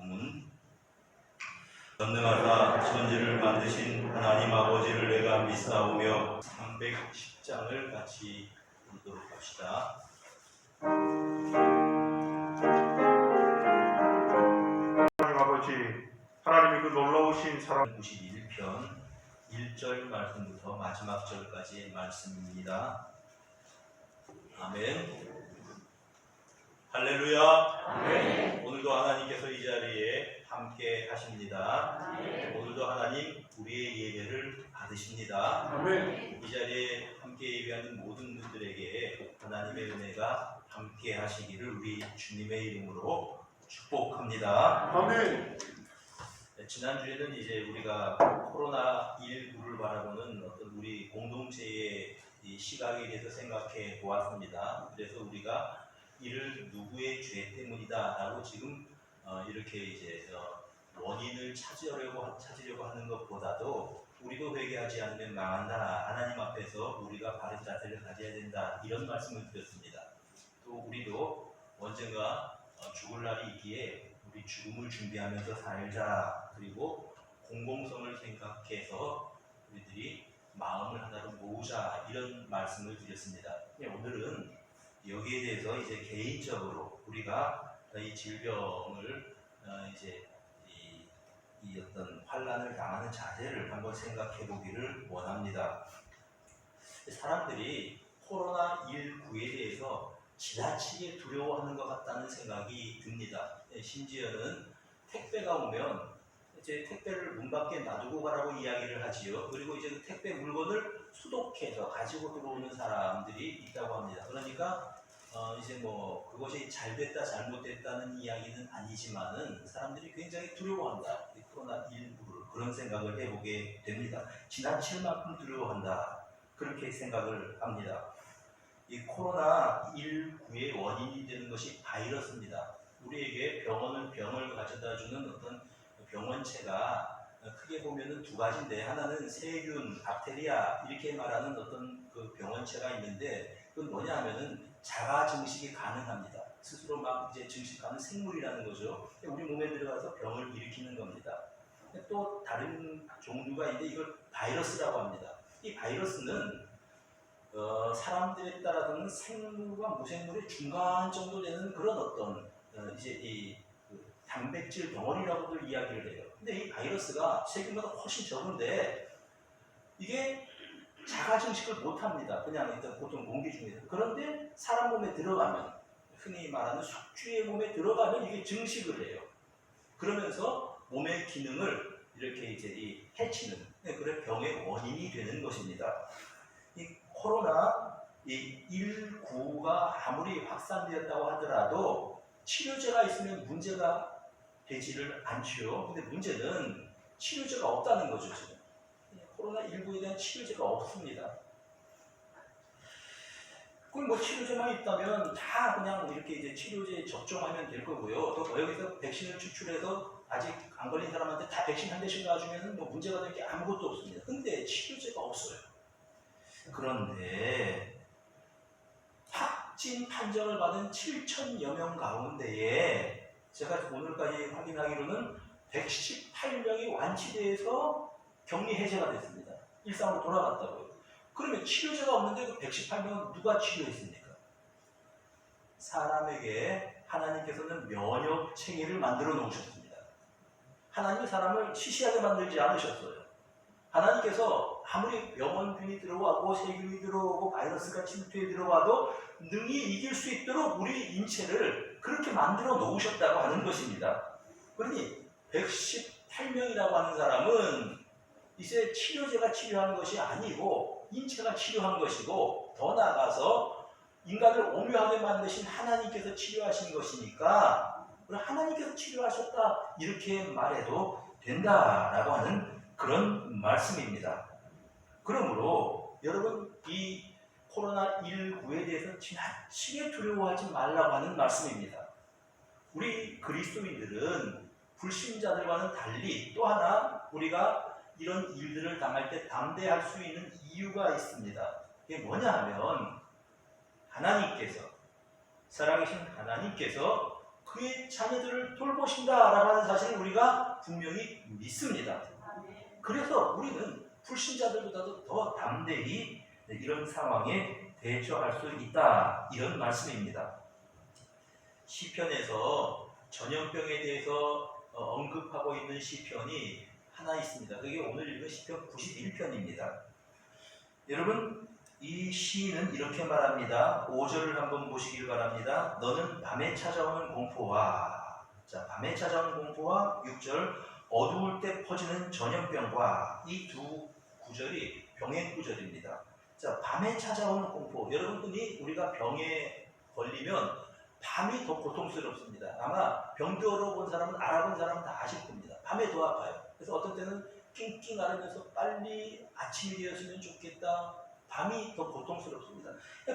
부문. 전능하사 천지를 만드신 하나님 아버지를 내가 믿사오며 310장을 같이 읽도록 합시다. 하나님 아버지, 하나님이 그 놀라우신 사랑 91편 1절 말씀부터 마지막 절까지의 말씀입니다. 아멘. 할렐루야. 아멘. 오늘도 하나님께서 이 자리에 함께 하십니다. 아멘. 오늘도 하나님 우리의 예배를 받으십니다. 아멘. 이 자리에 함께 예배하는 모든 분들에게 하나님의 은혜가 함께 하시기를 우리 주님의 이름으로 축복합니다. 아멘. 지난주에는 이제 우리가 코로나19를 바라보는 어떤 우리 공동체의 이 시각에 대해서 생각해 보았습니다. 그래서 우리가 이를 누구의 죄 때문이다 라고 지금 이렇게 이제 원인을 찾으려고 하는 것보다도 우리도 회개하지 않으면 망한다, 하나님 앞에서 우리가 바른 자세를 가져야 된다, 이런 말씀을 드렸습니다. 또 우리도 언젠가 죽을 날이 있기에 우리 죽음을 준비하면서 살자, 그리고 공공성을 생각해서 우리들이 마음을 하나로 모으자, 이런 말씀을 드렸습니다. 오늘은 여기에 대해서 이제 개인적으로 우리가 이 질병을 이제 이 어떤 환난을 당하는 자세를 한번 생각해 보기를 원합니다. 사람들이 코로나19에 대해서 지나치게 두려워하는 것 같다는 생각이 듭니다. 심지어는 택배가 오면 이제 택배를 문 밖에 놔두고 가라고 이야기를 하지요. 그리고 이제 그 택배 물건을 수독해서 가지고 들어오는 사람들이 있다고 합니다. 그러니까 이제 뭐 그것이 잘 됐다 잘못됐다는 이야기는 아니지만은 사람들이 굉장히 두려워한다. 이 코로나19를 그런 생각을 해보게 됩니다. 지나칠 만큼 두려워한다. 그렇게 생각을 합니다. 이 코로나19의 원인이 되는 것이 바이러스입니다. 우리에게 병을 가져다주는 어떤 병원체가 크게 보면은 두 가지인데, 하나는 세균, 박테리아 이렇게 말하는 어떤 그 병원체가 있는데, 그건 뭐냐 하면은 자가 증식이 가능합니다. 스스로 막 이제 증식하는 생물이라는 거죠. 우리 몸에 들어가서 병을 일으키는 겁니다. 또 다른 종류가 있는데 이걸 바이러스라고 합니다. 이 바이러스는 사람들에 따라서는 생물과 무생물의 중간 정도 되는 그런 어떤 이제 이 단백질 덩어리라고들 이야기를 해요. 근데 이 바이러스가 세균보다 훨씬 적은데 이게 자가 증식을 못합니다. 그냥 일단 보통 공기 중에서. 그런데 사람 몸에 들어가면, 흔히 말하는 숙주의 몸에 들어가면 이게 증식을 해요. 그러면서 몸의 기능을 이렇게 이제 해치는 그런 병의 원인이 되는 것입니다. 이 코로나 19가 아무리 확산되었다고 하더라도 치료제가 있으면 문제가 되지를 않죠. 근데 문제는 치료제가 없다는 거죠, 지금. 코로나19에 대한 치료제가 없습니다. 그럼 뭐 치료제만 있다면 다 그냥 이렇게 이제 치료제 접종하면 될 거고요. 또 여기서 백신을 추출해서 아직 안 걸린 사람한테 다 백신 한 대씩 놔주면 뭐 문제가 될 게 아무것도 없습니다. 근데 치료제가 없어요. 그런데 확진 판정을 받은 7,000여 명 가운데에 제가 오늘까지 확인하기로는 118명이 완치돼서 격리 해제가 됐습니다. 일상으로 돌아갔다고요. 그러면 치료제가 없는데 그 118명은 누가 치료했습니까? 사람에게 하나님께서는 면역 체계를 만들어 놓으셨습니다. 하나님이 사람을 시시하게 만들지 않으셨어요. 하나님께서 아무리 병원균이 들어가고 세균이 들어오고 바이러스가 침투해 들어와도 능히 이길 수 있도록 우리 인체를 그렇게 만들어 놓으셨다고 하는 것입니다. 그러니 118명이라고 하는 사람은 이제 치료제가 치료한 것이 아니고 인체가 치료한 것이고, 더 나아가서 인간을 오묘하게 만드신 하나님께서 치료하신 것이니까 하나님께서 치료하셨다, 이렇게 말해도 된다라고 하는 그런 말씀입니다. 그러므로 여러분, 이 코로나19에 대해서 지나치게 두려워하지 말라고 하는 말씀입니다. 우리 그리스도인들은 불신자들과는 달리 또 하나 우리가 이런 일들을 당할 때 담대할 수 있는 이유가 있습니다. 그게 뭐냐 하면, 하나님께서, 살아계신 하나님께서 그의 자녀들을 돌보신다라고 하는 사실을 우리가 분명히 믿습니다. 그래서 우리는 불신자들보다도 더 담대히 이런 상황에 대처할 수 있다, 이런 말씀입니다. 시편에서 전염병에 대해서 언급하고 있는 시편이 하나 있습니다. 그게 오늘 읽은 시편 91편입니다. 여러분, 이 시인은 이렇게 말합니다. 5절을 한번 보시길 바랍니다. 너는 밤에 찾아오는 공포와, 자, 밤에 찾아오는 공포와 6절 어두울 때 퍼지는 전염병과, 이 두 구절이 병행 구절입니다. 자, 밤에 찾아오는 공포. 여러분들이 우리가 병에 걸리면 밤이 더 고통스럽습니다. 아마 병들어 본 사람은, 알아본 사람은 다 아실 겁니다. 밤에 더 아파요. 그래서 어떤 때는 낑낑 앓으면서 빨리 아침이 되었으면 좋겠다. 밤이 더 고통스럽습니다.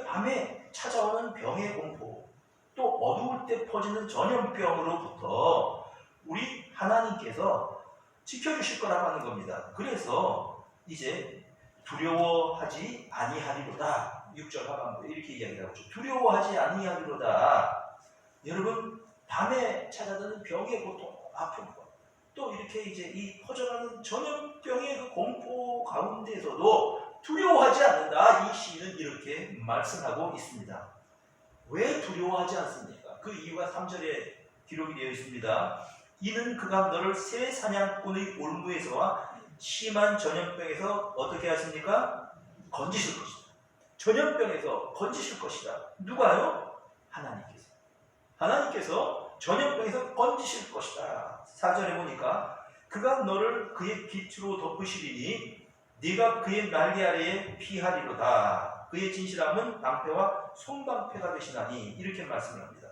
밤에 찾아오는 병의 공포, 또 어두울 때 퍼지는 전염병으로부터 우리 하나님께서 지켜주실 거라고 하는 겁니다. 그래서 이제 두려워하지 아니하리로다. 6절 하반부에 이렇게 이야기를 하고 있죠. 두려워하지 아니하리로다. 여러분, 밤에 찾아드는 병의 고통, 아픔과 또 이렇게 이제 이 퍼져가는 전염병의 그 공포 가운데서도 두려워하지 않는다. 이 시인은 이렇게 말씀하고 있습니다. 왜 두려워하지 않습니까? 그 이유가 3절에 기록이 되어 있습니다. 이는 그가 너를 새 사냥꾼의 올무에서와 심한 전염병에서 어떻게 하십니까? 건지실 것이다. 전염병에서 건지실 것이다. 누가요? 하나님께서. 하나님께서 전염병에서 건지실 것이다. 4절에 보니까 그가 너를 그의 깃으로 덮으시리니 네가 그의 날개 아래에 피하리로다. 그의 진실함은 방패와 손방패가 되시나니, 이렇게 말씀을 합니다.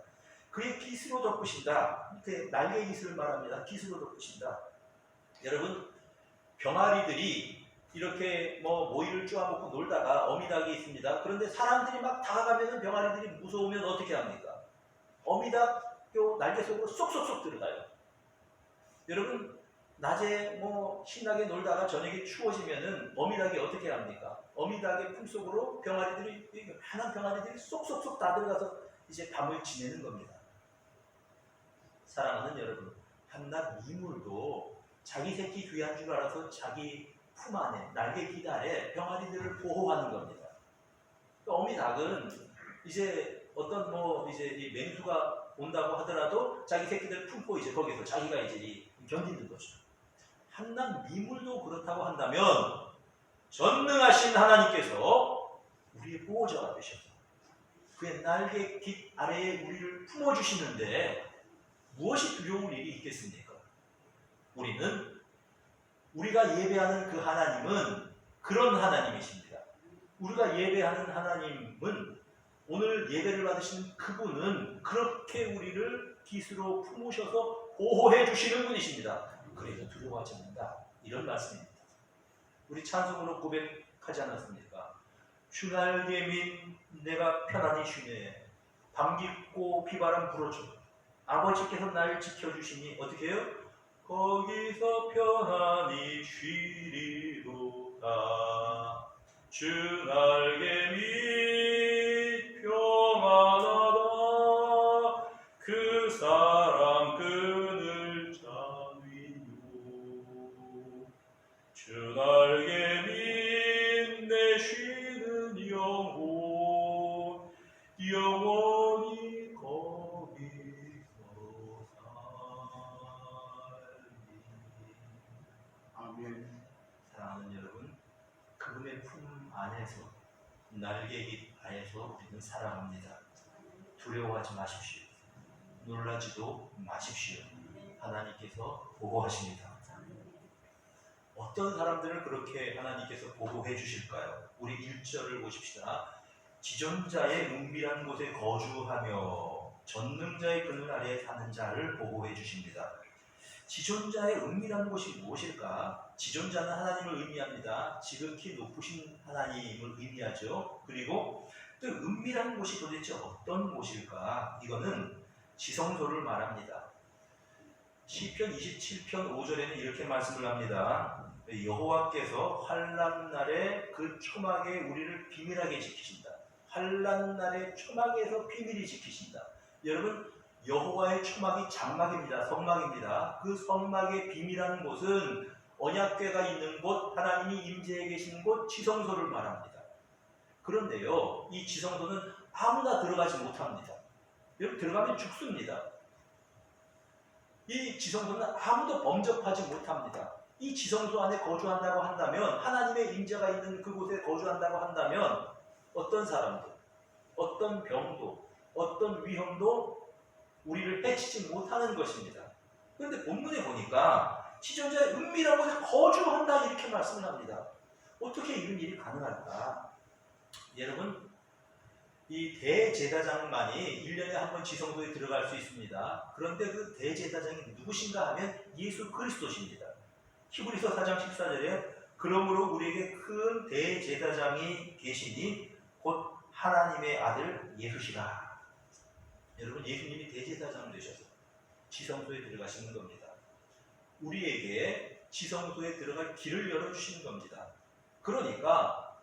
그의 깃으로 덮으신다. 그 날개 깃을 말합니다. 깃으로 덮으신다. 여러분, 병아리들이 이렇게 모이를 쪼아먹고 놀다가 어미닭이 있습니다. 그런데 사람들이 막 다가가면 병아리들이 무서우면 어떻게 합니까? 어미닭 요 날개 속으로 쏙쏙쏙 들어가요. 여러분, 낮에 신나게 놀다가 저녁에 추워지면은 어미닭이 어떻게 합니까? 어미닭의 품속으로 병아리들이, 하얀 병아리들이 쏙쏙쏙 다 들어가서 이제 밤을 지내는 겁니다. 사랑하는 여러분, 한낱 이물도 자기 새끼 귀한 줄 알아서 자기 품 안에, 날개 깃 아래 병아리들을 보호하는 겁니다. 어미닭은 이제 어떤 이제 이 맹수가 온다고 하더라도 자기 새끼들 품고 이제 거기서 자기가 이제 견디는 거죠. 한낱 미물도 그렇다고 한다면 전능하신 하나님께서 우리의 보호자가 되셔서 그의 날개 깃 아래에 우리를 품어주시는데 무엇이 두려울 일이 있겠습니까? 우리가 예배하는 그 하나님은 그런 하나님이십니다. 우리가 예배하는 하나님은, 오늘 예배를 받으시는 그분은 그렇게 우리를 깃으로 품으셔서 보호해 주시는 분이십니다. 그래서 두려워하지 않는다, 이런 말씀입니다. 우리 찬송으로 고백하지 않았습니까? 주 날개 밑 내가 편안히 쉬네. 밤 깊고 비바람 불어줘. 아버지께서 날 지켜주시니 어떻게 해요? 거기서 편안히 쉬리로다. 주 날개 밑 평안하다. 그 사랑 그늘 자위요. 주 날개 밑 내 쉬는 영혼 영원히 거기서 살리. 아멘. 사랑하는 여러분, 그분의 품 안에서, 날개 깃 아래서 우리는 살아갑니다. 두려워하지 마십시오. 놀라지도 마십시오. 하나님께서 보호하십니다. 어떤 사람들을 그렇게 하나님께서 보호해 주실까요? 우리 1절을 보십시다. 지존자의 은밀한 곳에 거주하며 전능자의 그늘 아래에 사는 자를 보호해 주십니다. 지존자의 은밀한 곳이 무엇일까? 지존자는 하나님을 의미합니다. 지극히 높으신 하나님을 의미하죠. 그리고 또 은밀한 곳이 도대체 어떤 곳일까? 이거는 지성소를 말합니다. 시편 27편 5절에는 이렇게 말씀을 합니다. 여호와께서 환난 날에 그 초막에 우리를 비밀하게 지키신다. 환난 날에 초막에서 비밀히 지키신다. 여러분, 여호와의 초막이 장막입니다. 성막입니다. 그 성막의 비밀한 곳은 언약궤가 있는 곳, 하나님이 임재해 계신 곳, 지성소를 말합니다. 그런데요, 이 지성소는 아무나 들어가지 못합니다. 여러분, 들어가면 죽습니다. 이 지성소는 아무도 범접하지 못합니다. 이 지성소 안에 거주한다고 한다면, 하나님의 임재가 있는 그곳에 거주한다고 한다면, 어떤 사람도, 어떤 병도, 어떤 위험도 우리를 해치지 못하는 것입니다. 그런데 본문에 보니까 지존자의 은밀한 곳에 거주한다 이렇게 말씀을 합니다. 어떻게 이런 일이 가능할까? 여러분, 이 대제사장만이 1년에 한 번 지성소에 들어갈 수 있습니다. 그런데 그 대제사장이 누구신가 하면 예수 그리스도십니다. 히브리서 4장 14절에 그러므로 우리에게 큰 대제사장이 계시니 곧 하나님의 아들 예수시라. 여러분, 예수님이 대제사장 되셔서 지성소에 들어가시는 겁니다. 우리에게 지성소에 들어갈 길을 열어주시는 겁니다. 그러니까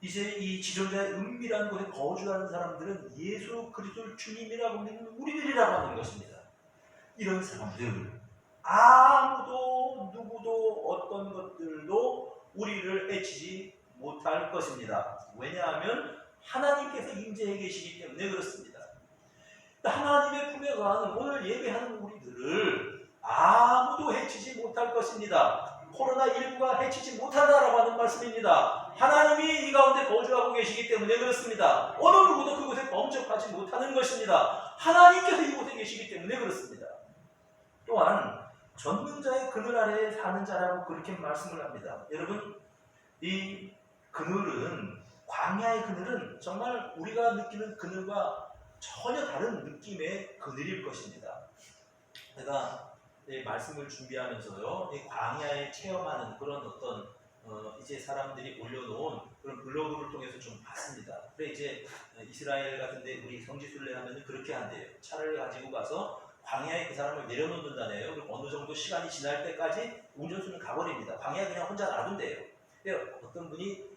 이제 이 지존자의 은밀한 곳에 거주하는 사람들은 예수 그리스도를 주님이라고 믿는 우리들이라고 하는 것입니다. 이런 사람들, 아무도 누구도 어떤 것들도 우리를 해치지 못할 것입니다. 왜냐하면 하나님께서 임재해 계시기 때문에 그렇습니다. 하나님의 품에 거하는 오늘 예배하는 우리들을 아무도 해치지 못할 것입니다. 코로나19가 해치지 못한다라고 하는 말씀입니다. 하나님이 이 가운데 거주하고 계시기 때문에 그렇습니다. 어느 누구도 그곳에 범접하지 못하는 것입니다. 하나님께서 이곳에 계시기 때문에 그렇습니다. 또한 전능자의 그늘 아래에 사는 자라고 그렇게 말씀을 합니다. 여러분, 이 그늘은, 광야의 그늘은 정말 우리가 느끼는 그늘과 전혀 다른 느낌의 그늘일 것입니다. 제가 말씀을 준비하면서요, 이 광야에 체험하는 그런 어떤 이제 사람들이 올려놓은 그런 블로그를 통해서 좀 봤습니다. 그래 이제 이스라엘 같은데 우리 성지순례 하면 그렇게 한대요. 차를 가지고 가서 광야에 그 사람을 내려놓는다네요. 그리고 어느 정도 시간이 지날 때까지 운전수는 가버립니다. 광야에 그냥 혼자 놔둔대요. 근데 어떤 분이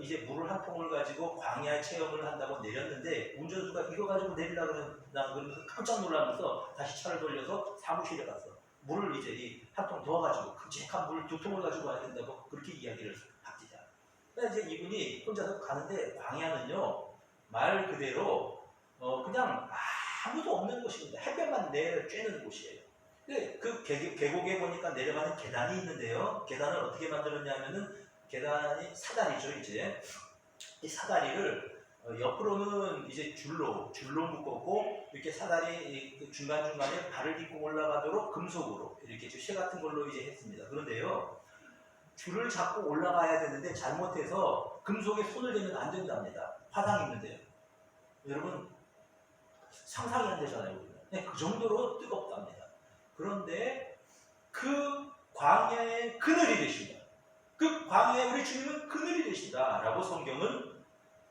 이제 물을 한 통을 가지고 광야 체험을 한다고 내렸는데 운전수가 이거 가지고 내리려고 그러면서 깜짝 놀라면서 다시 차를 돌려서 사무실에 가서 물을 이제 한 통 더 가지고 큼직한 물 2통을 가지고 와야 된다고 그렇게 이야기를 합니다. 그러니까 이제 이분이 혼자서 가는데 광야는요, 말 그대로 그냥 아무도 없는 곳입니다. 햇볕만 내쬐는 곳이에요. 근데 그 계곡에 보니까 내려가는 계단이 있는데요. 계단을 어떻게 만들었냐면은 계단이 사다리죠. 이제 이 사다리를 옆으로는 이제 줄로 묶었고, 이렇게 사다리 중간중간에 발을 딛고 올라가도록 금속으로 이렇게 쇠 같은 걸로 이제 했습니다. 그런데요, 줄을 잡고 올라가야 되는데 잘못해서 금속에 손을 대면 안 된답니다. 화상 있는데요. 여러분, 상상이 안 되잖아요. 네, 그 정도로 뜨겁답니다. 그런데 그 광야의 그늘이 되신다. 그 광야에 우리 주님은 그늘이 되신다 라고 성경은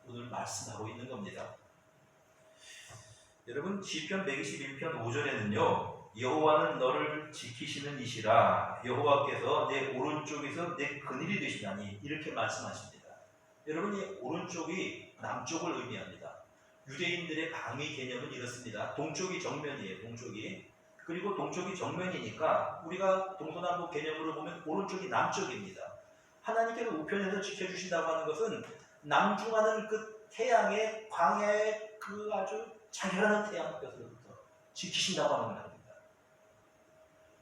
오늘 말씀하고 있는 겁니다. 여러분, 시편 121편 5절에는요, 여호와는 너를 지키시는 이시라, 여호와께서 내 오른쪽에서 내 그늘이 되시다니 이렇게 말씀하십니다. 여러분, 이 오른쪽이 남쪽을 의미합니다. 유대인들의 방위 개념은 이렇습니다. 동쪽이 정면이에요. 동쪽이. 그리고 동쪽이 정면이니까 우리가 동서남북 개념으로 보면 오른쪽이 남쪽입니다. 하나님께서 우편에서 지켜주신다고 하는 것은 남중하는 그 태양의 광야의 그 아주 자결하는 태양볕으로부터 지키신다고 하는 말입니다.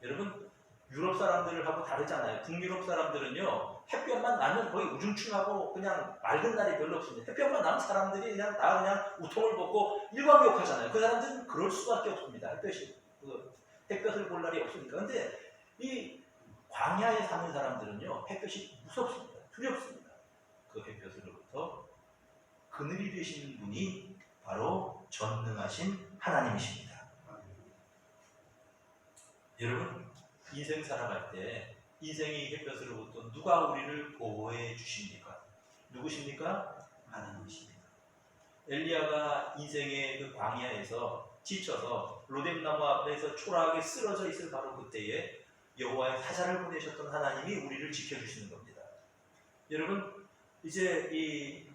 여러분, 유럽 사람들하고 다르잖아요. 북유럽 사람들은요, 햇볕만 나면 거의 우중충하고 그냥 맑은 날이 별로 없습니다. 햇볕만 나면 사람들이 그냥 다 그냥 우통을 벗고 일광욕하잖아요. 그 사람들은 그럴 수밖에 없습니다. 햇볕을 볼 날이 없으니까. 근데 이 광야에 사는 사람들은요, 햇볕이 무섭습니다. 두렵습니다. 그 햇볕으로부터 그늘이 되시는 분이 바로 전능하신 하나님이십니다. 여러분, 인생 살아갈 때 인생의 햇볕으로부터 누가 우리를 보호해 주십니까? 누구십니까? 하나님이십니다. 엘리야가 인생의 그 광야에서 지쳐서 로뎀나무 앞에서 초라하게 쓰러져 있을 바로 그때에 여호와의 사자를 보내셨던 하나님이 우리를 지켜주시는 겁니다. 여러분, 이제 이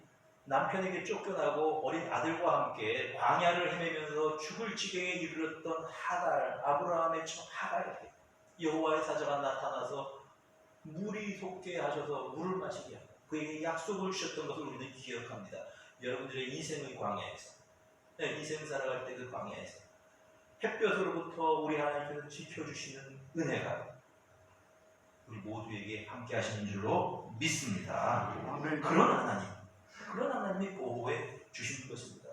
남편에게 쫓겨나고 어린 아들과 함께 광야를 헤매면서 죽을 지경에 이르렀던 하갈, 아브라함의 첫 하갈에게 여호와의 사자가 나타나서 물이 솟게 하셔서 물을 마시게 하고 그에게 약속을 주셨던 것을 우리는 기억합니다. 여러분들의 인생의 광야에서, 인생 살아갈 때 그 광야에서 햇볕으로부터 우리 하나님께서 지켜주시는 은혜가 우리 모두에게 함께 하시는 줄로 믿습니다. 그런 하나님이 보호해 주시는 것입니다.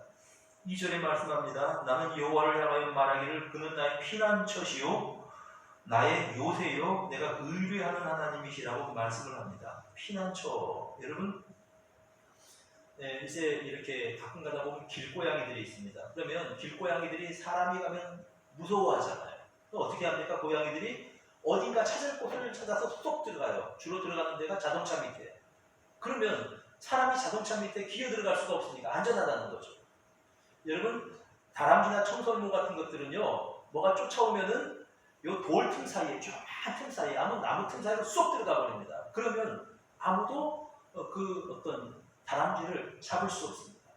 2절에 말씀합니다. 나는 여호와를 향하여 말하기를 그는 나의 피난처시요 나의 요새요 내가 의뢰하는 하나님이시라고 말씀을 합니다. 피난처, 여러분 이제 이렇게 가끔 가다 보면 길고양이들이 있습니다. 그러면 길고양이들이 사람이 가면 무서워하잖아요. 어떻게 합니까? 고양이들이 어딘가 찾을 곳을 찾아서 쏙 들어가요. 주로 들어가는 데가 자동차 밑에. 그러면 사람이 자동차 밑에 기어 들어갈 수가 없으니까 안전하다는 거죠. 여러분 다람쥐나 청설모 같은 것들은요, 뭐가 쫓아오면은 요 돌 틈 사이에, 쫙 틈 사이에, 나무 틈 사이로 쏙 들어가 버립니다. 그러면 아무도 그 어떤 다람쥐를 잡을 수 없습니다.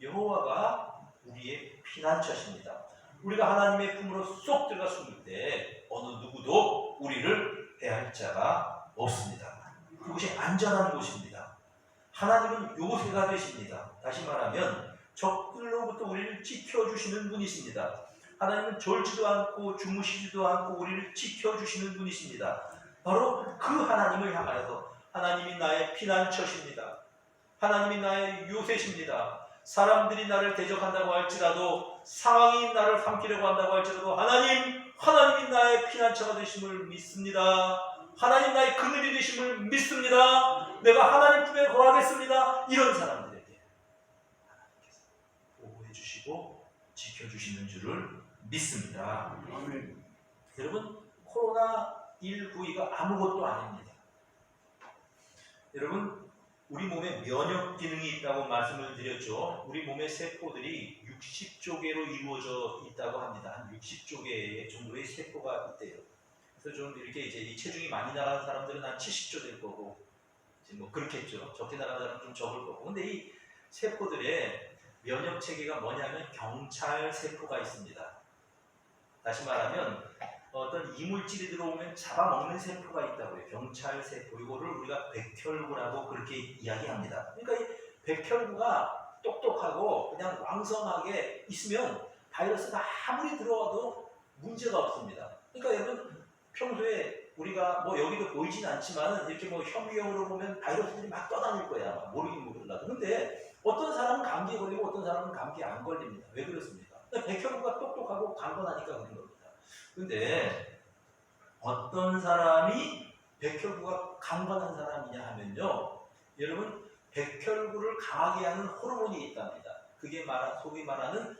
여호와가 우리의 피난처십니다. 우리가 하나님의 품으로 쏙 들어가 숨을 때 어느 누구도 우리를 해할 자가 없습니다. 그것이 안전한 곳입니다. 하나님은 요새가 되십니다. 다시 말하면 적들로부터 우리를 지켜주시는 분이십니다. 하나님은 졸지도 않고 주무시지도 않고 우리를 지켜주시는 분이십니다. 바로 그 하나님을 향하여서 하나님이 나의 피난처십니다. 하나님이 나의 요새십니다. 사람들이 나를 대적한다고 할지라도, 상황이 나를 삼키려고 한다고 할지라도 하나님이 나의 피난처가 되심을 믿습니다. 하나님 나의 그늘이 되심을 믿습니다. 내가 하나님 품에 거하겠습니다. 이런 사람들에게 하나님께서 보호해 주시고 지켜주시는 줄을 믿습니다. 아멘. 여러분 코로나19가 아무것도 아닙니다. 여러분 우리 몸에 면역 기능이 있다고 말씀을 드렸죠. 우리 몸의 세포들이 60조 개로 이루어져 있다고 합니다. 한 60조 개 정도의 세포가 있대요. 그래서 좀 이렇게 이제 이 체중이 많이 나가는 사람들은 한 70조 될 거고, 이제 뭐 그렇겠죠. 적게 나가는 사람은 좀 적을 거고. 근데 이 세포들의 면역 체계가 뭐냐면 경찰 세포가 있습니다. 다시 말하면 어떤 이물질이 들어오면 잡아먹는 세포가 있다고요. 경찰 세포. 이거를 우리가 백혈구라고 그렇게 이야기합니다. 그러니까 이 백혈구가 똑똑하고 그냥 왕성하게 있으면 바이러스가 아무리 들어와도 문제가 없습니다. 그러니까 여러분 평소에 우리가 뭐 여기도 보이진 않지만 이렇게 뭐 현미경으로 보면 바이러스들이 막 떠다닐 거야. 모르긴 모르려도. 근데 어떤 사람은 감기에 걸리고 어떤 사람은 감기에 안 걸립니다. 왜 그렇습니까? 백혈구가 똑똑하고 강건하니까 그런 겁니다. 근데 어떤 사람이 백혈구가 강건한 사람이냐 하면요, 여러분 백혈구를 강하게 하는 호르몬이 있답니다. 그게 소위 말하는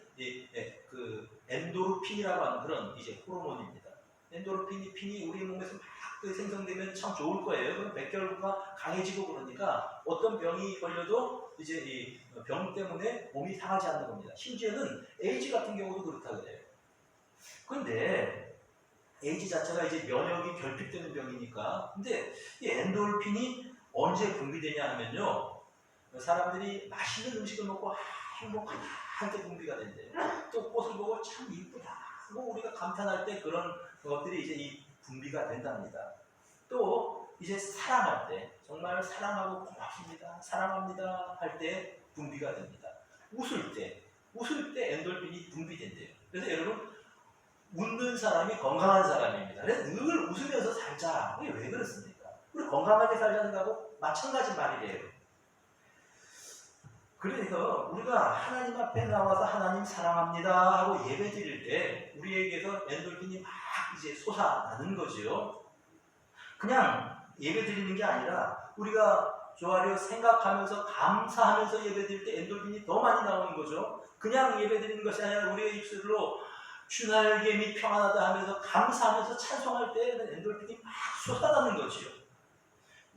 그 엔도르핀이라고 하는 그런 이제 호르몬입니다. 엔도르핀이 우리 몸에서 막 생성되면 참 좋을 거예요. 그럼 백혈구가 강해지고 그러니까 어떤 병이 걸려도 이제 이 병 때문에 몸이 상하지 않는 겁니다. 심지어는 에이즈 같은 경우도 그렇다 그래요. 근데 에이즈 자체가 이제 면역이 결핍되는 병이니까. 근데 이 엔도르핀이 언제 분비되냐 하면요, 사람들이 맛있는 음식을 먹고 행복하다 할 때 분비가 된대요. 또 꽃을 보고 참 이쁘다 하고 우리가 감탄할 때 그런 것들이 이제 이 분비가 된답니다. 또 이제 사랑할 때, 정말 사랑하고 고맙습니다, 사랑합니다 할 때 분비가 됩니다. 웃을 때 엔돌핀이 분비된대요. 그래서 여러분 웃는 사람이 건강한 사람입니다. 그래서 늘 웃으면서 살자. 그게 왜 그렇습니까? 우리 건강하게 살자는 거하고 마찬가지 말이래요. 그래서 우리가 하나님 앞에 나와서 하나님 사랑합니다 하고 예배 드릴 때 우리에게서 엔돌핀이 막 이제 솟아나는 거죠. 그냥 예배 드리는 게 아니라 우리가 좋아려 생각하면서 감사하면서 예배 드릴 때 엔돌핀이 더 많이 나오는 거죠. 그냥 예배 드리는 것이 아니라 우리의 입술로 주 날개 및 평안하다 하면서 감사하면서 찬송할 때 엔돌핀이 막 솟아나는 거지요.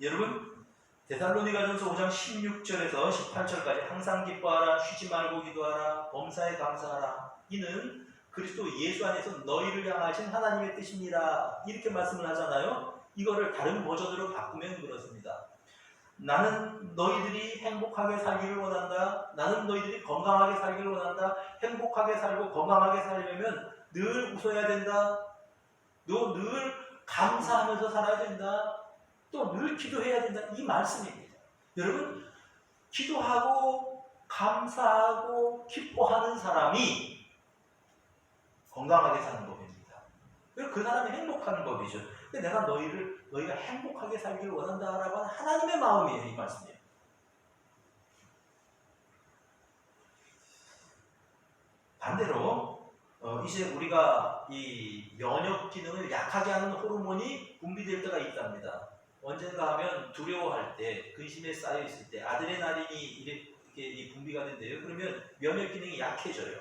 여러분 데살로니가전서 5장 16절에서 18절까지 항상 기뻐하라, 쉬지 말고 기도하라, 범사에 감사하라, 이는 그리스도 예수 안에서 너희를 향하신 하나님의 뜻입니다. 이렇게 말씀을 하잖아요. 이거를 다른 버전으로 바꾸면 그렇습니다. 나는 너희들이 행복하게 살기를 원한다. 나는 너희들이 건강하게 살기를 원한다. 행복하게 살고 건강하게 살려면 늘 웃어야 된다. 너 늘 감사하면서 살아야 된다. 또 늘 기도해야 된다. 이 말씀입니다. 여러분, 기도하고 감사하고 기뻐하는 사람이 건강하게 사는 법입니다. 그 사람이 행복하는 법이죠. 내가 너희가 행복하게 살기를 원한다라고 하는 하나님의 마음이에요. 이 말씀이에요. 반대로 이제 우리가 이 면역 기능을 약하게 하는 호르몬이 분비될 때가 있답니다. 언젠가 하면 두려워할 때, 근심에 쌓여 있을 때 아드레날린이 이렇게 분비가 된대요. 그러면 면역 기능이 약해져요.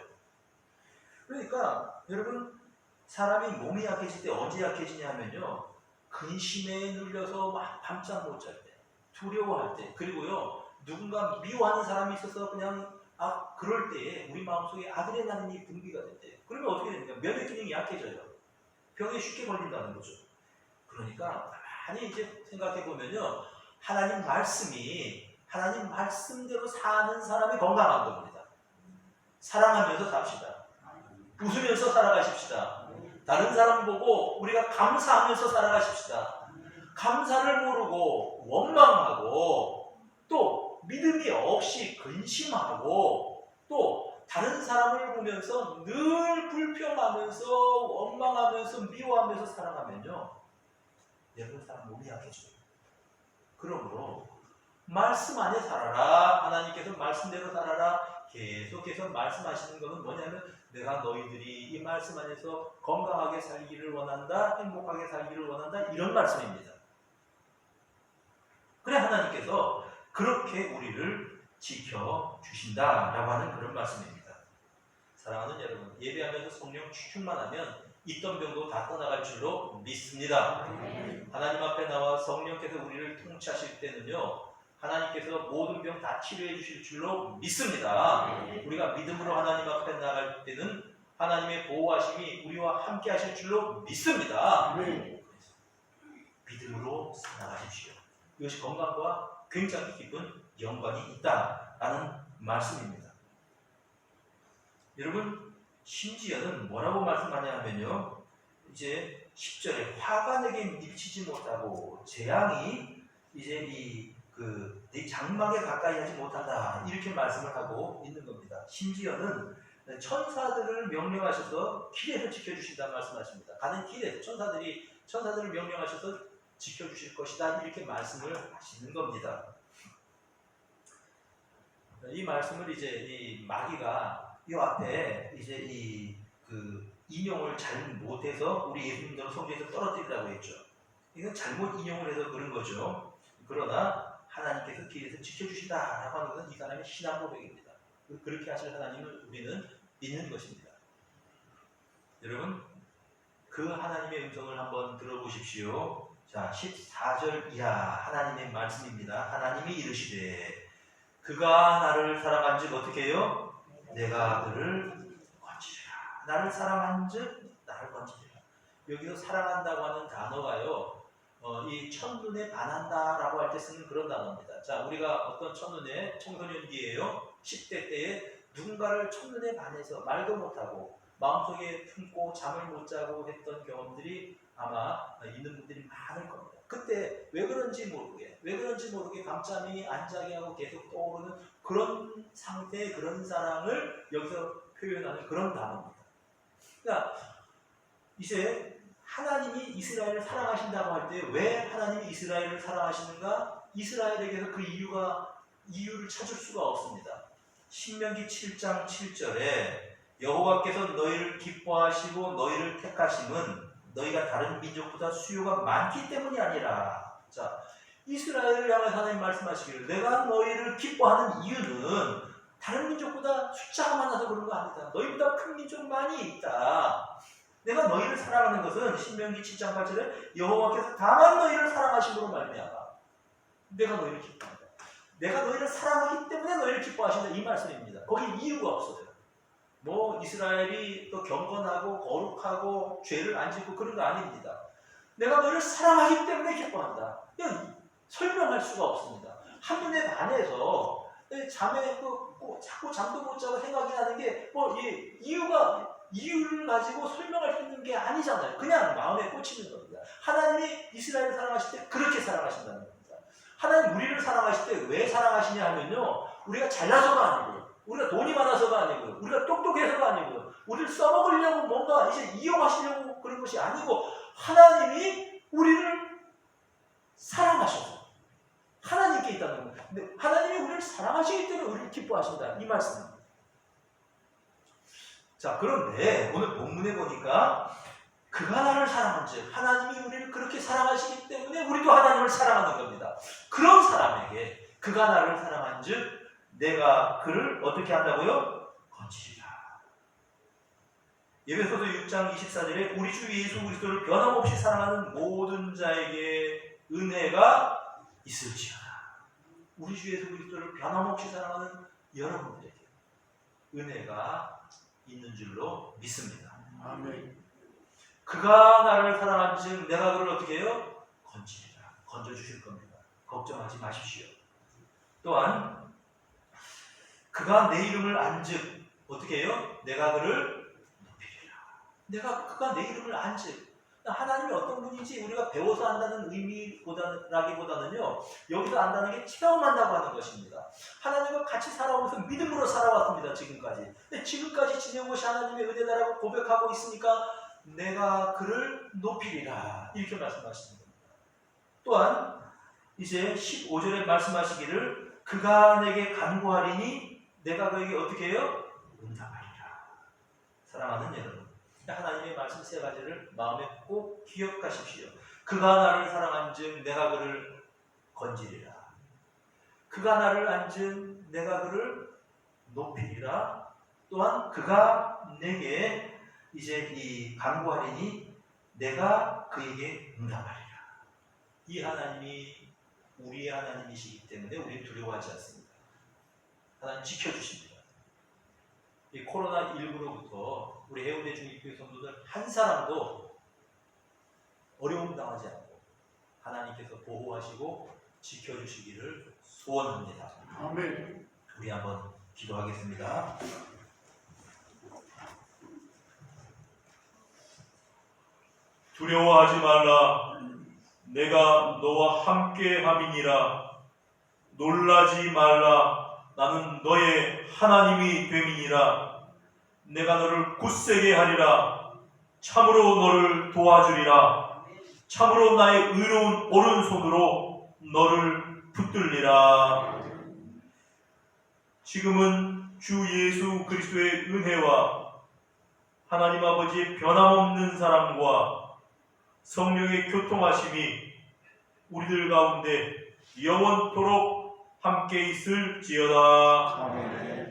그러니까 여러분, 사람이 몸이 약해질 때 언제 약해지냐 하면요, 근심에 눌려서 막 밤잠 못 잘 때, 두려워할 때, 그리고요 누군가 미워하는 사람이 있어서 그냥 그럴 때에 우리 마음속에 아드레날린이 분비가 된대요. 그러면 어떻게 됩니까? 면역 기능이 약해져요. 병에 쉽게 걸린다는 거죠. 그러니까 많이 이제 생각해 보면요, 하나님 말씀대로 사는 사람이 건강한 겁니다. 사랑하면서 삽시다. 웃으면서 살아가십시다. 다른 사람 보고 우리가 감사하면서 살아가십시다. 감사를 모르고 원망하고 또 믿음이 없이 근심하고 또 다른 사람을 보면서 늘 불평하면서 원망하면서 미워하면서 살아가면요, 여러분, 사람 몸이 약해져요. 그러므로 말씀 안에 살아라. 하나님께서 말씀대로 살아라. 계속해서 말씀하시는 것은 뭐냐면, 내가 너희들이 이 말씀 안에서 건강하게 살기를 원한다, 행복하게 살기를 원한다, 이런 말씀입니다. 그래, 하나님께서 그렇게 우리를 지켜주신다라고 하는 그런 말씀입니다. 사랑하는 여러분, 예배하면서 성령 충만하면 있던 병도 다 떠나갈 줄로 믿습니다. 하나님 앞에 나와 성령께서 우리를 통치하실 때는요, 하나님께서 모든 병 다 치료해 주실 줄로 믿습니다. 우리가 믿음으로 하나님 앞에 나갈 때는 하나님의 보호하심이 우리와 함께 하실 줄로 믿습니다. 믿음으로 살아가십시오. 이것이 건강과 굉장히 깊은 연관이 있다라는 말씀입니다. 여러분, 심지어는 뭐라고 말씀하냐면요, 이제 10절에 화가 내게 미치지 못하고 재앙이 이제 네 장막에 가까이 하지 못한다, 이렇게 말씀을 하고 있는 겁니다. 심지어는 천사들을 명령하셔서 길에서 지켜주신다는 말씀하십니다. 가는 길에서 천사들을 명령하셔서 지켜주실 것이다, 이렇게 말씀을 하시는 겁니다. 이 말씀을 이제 이 마귀가 이 앞에 이제 인용을 잘 못해서 우리 예수님대로 성경에서 떨어뜨리라고 했죠. 이건 잘못 인용을 해서 그런 거죠. 그러나 하나님께서 길에서 지켜주신다라고 하는 것은 이 사람의 신앙 고백입니다. 그렇게 하실 하나님을 우리는 믿는 것입니다. 여러분, 그 하나님의 음성을 한번 들어보십시오. 자, 14절 이하 하나님의 말씀입니다. 하나님이 이르시되 그가 나를 사랑한즉 어떻게 해요? 내가 그를 건지리라. 나를 사랑한즉 나를 건지리라. 여기서 사랑한다고 하는 단어가요, 이 첫눈에 반한다라고 할 때 쓰는 그런 단어입니다. 자, 우리가 어떤 첫눈에 청소년기예요. 10대 때에 누군가를 첫눈에 반해서 말도 못하고 마음속에 품고 잠을 못 자고 했던 경험들이 아마 있는 분들이 많을 겁니다. 그때 왜 그런지 모르게 밤잠이 안 자게 하고 계속 떠오르는 그런 상태의 그런 사랑을 여기서 표현하는 그런 단어입니다. 그러니까 이제 하나님이 이스라엘을 사랑하신다고 할 때 왜 하나님이 이스라엘을 사랑하시는가? 이스라엘에게서 그 이유를 찾을 수가 없습니다. 신명기 7장 7절에 여호와께서 너희를 기뻐하시고 너희를 택하심은 너희가 다른 민족보다 수요가 많기 때문이 아니라. 자, 이스라엘을 향해 하나님 말씀하시기를 내가 너희를 기뻐하는 이유는 다른 민족보다 숫자가 많아서 그런 거 아니다. 너희보다 큰 민족 많이 있다. 내가 너희를 사랑하는 것은 신명기 7장 8절에 여호와께서 다만 너희를 사랑하심으로 말미암아 내가 너희를 기뻐한다. 내가 너희를 사랑하기 때문에 너희를 기뻐하신다, 이 말씀입니다. 거기 이유가 없어요. 뭐 이스라엘이 또 경건하고 거룩하고 죄를 안 짓고 그런 거 아닙니다. 내가 너희를 사랑하기 때문에 기뻐한다. 이건 설명할 수가 없습니다. 한눈에 반해서 잠에 자꾸 잠도 못 자고 생각이 나는 게 뭐 이유를 가지고 설명할 수 있는 게 아니잖아요. 그냥 마음에 꽂히는 겁니다. 하나님이 이스라엘을 사랑하실 때 그렇게 사랑하신다는 겁니다. 하나님 우리를 사랑하실 때 왜 사랑하시냐 하면요, 우리가 잘나서가 아니고, 우리가 돈이 많아서가 아니고, 우리가 똑똑해서가 아니고, 우리를 써먹으려고 뭔가 이제 이용하시려고 그런 것이 아니고, 하나님이 우리를 사랑하셔서 하나님께 있다는 겁니다. 근데 하나님이 우리를 사랑하시기 때문에 우리를 기뻐하신다, 이 말씀입니다. 자, 그런데 오늘 본문에 보니까 그가 나를 사랑한즉, 하나님이 우리를 그렇게 사랑하시기 때문에 우리도 하나님을 사랑하는 겁니다. 그런 사람에게 그가 나를 사랑한즉 내가 그를 어떻게 한다고요? 건지리라. 에베소서 6장 24절에 우리 주 예수 그리스도를 변함없이 사랑하는 모든 자에게 은혜가 있을지어다. 우리 주 예수 그리스도를 변함없이 사랑하는 여러분들에게 은혜가 있는 줄로 믿습니다. 아멘. 그가 나를 사랑한즉 내가 그를 어떻게 해요? 건지리라. 건져주실 겁니다. 걱정하지 마십시오. 또한 그가 내 이름을 안즉 어떻게 해요? 내가 그를 높이리라. 그가 내 이름을 안즉, 하나님이 어떤 분인지 우리가 배워서 안다는 의미라기보다는요, 여기서 안다는 게 체험한다고 하는 것입니다. 하나님과 같이 살아오면서 믿음으로 살아왔습니다. 지금까지. 근데 지금까지 지내온 것이 하나님의 은혜다라고 고백하고 있으니까 내가 그를 높이리라, 이렇게 말씀하시는 겁니다. 또한 이제 15절에 말씀하시기를 그가 내게 간구하리니 내가 그에게 어떻게 해요? 응답하리라. 사랑하는 여러분, 하나님의 말씀 세 가지를 마음에 꼭 기억하십시오. 그가 나를 사랑한즉 내가 그를 건지리라. 그가 나를 안즉 내가 그를 높이리라. 또한 그가 내게 이제 이 간구하리니 내가 그에게 응답하리라. 이 하나님이 우리의 하나님이시기 때문에 우리는 두려워하지 않습니다. 하나님 지켜주십니다. 이 코로나19로부터 우리 해운대 중립교회 성도들 한 사람도 어려움 당하지 않고 하나님께서 보호하시고 지켜주시기를 소원합니다. 아멘. 우리 한번 기도하겠습니다. 두려워하지 말라. 내가 너와 함께 함이니라. 놀라지 말라. 나는 너의 하나님이 됨이니라. 내가 너를 굳세게 하리라. 참으로 너를 도와주리라. 참으로 나의 의로운 오른손으로 너를 붙들리라. 지금은 주 예수 그리스도의 은혜와 하나님 아버지의 변함없는 사랑과 성령의 교통하심이 우리들 가운데 영원토록 함께 있을지어다. 아멘.